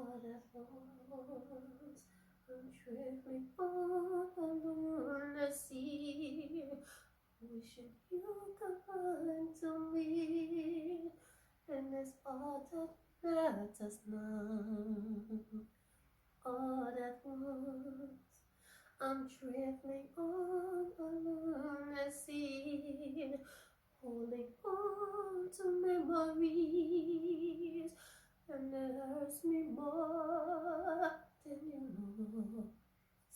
all at once. I'm drifting all alone the sea, wishing you come to me, and it's all that matters now. All at once, I'm drifting all alone the sea, holding on to memories, and it hurts me more than you know,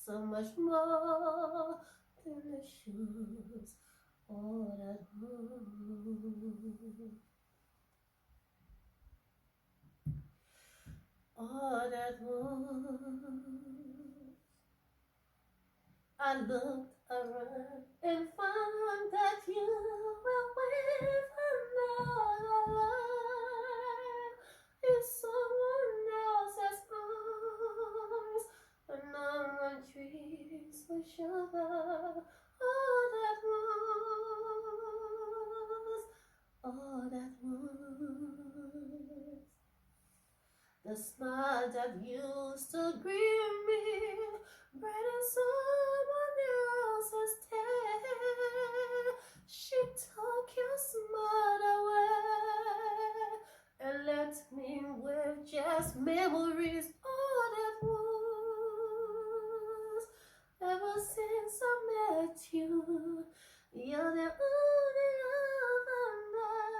so much more than the shoes all at home. All at once, I looked around and found that you were with another life in someone else's arms, and no one treats each other. All at once, all at once. The smile that used to greet me, bright in someone else's tale. She took your smile away and left me with just memories. All at once, ever since I met you, you're the only love I know,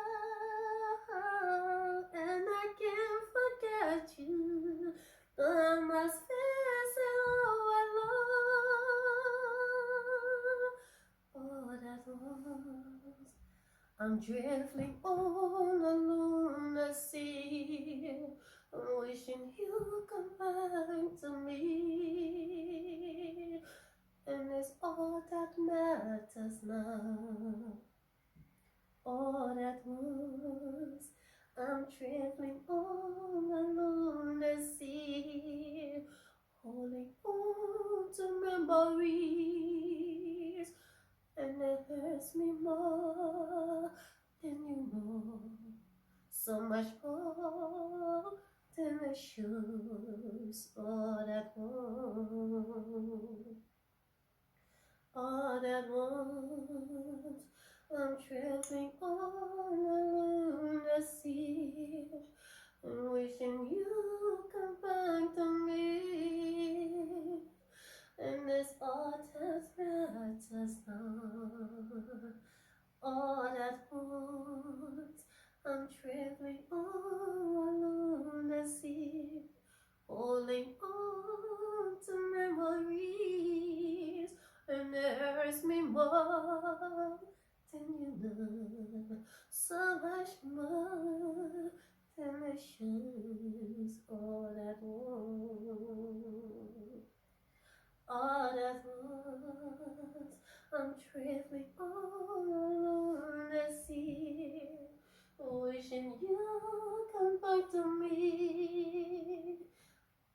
and I can't forget you. I must face it all alone. All at once, I'm drifting all alone the sea, wishing you come back to me, and it's all that matters now. All at once, I'm traveling all alone the sea, holding on to memories, and it hurts me more than you know, so much more than the shoes. All at once, all at once, I'm traveling all alone the sea, wishing you come back to me, and it's all that matters now. All at once, I'm traveling all alone the sea, holding on to memories, and it hurts me more than you know, so much more than the shoes. All at once, all at once, I'm traveling all alone the sea, wishing you come back to me,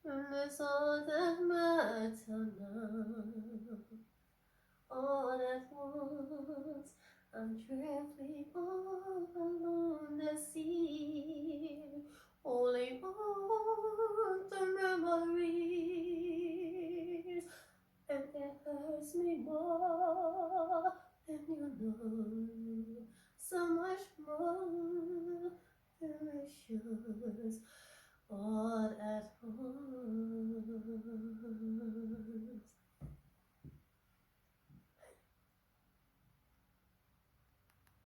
and that's all that matters now. All at once, I'm traveling all alone the sea, holding on to memories, and it hurts me more than you know, so much more than the shoes. All at home.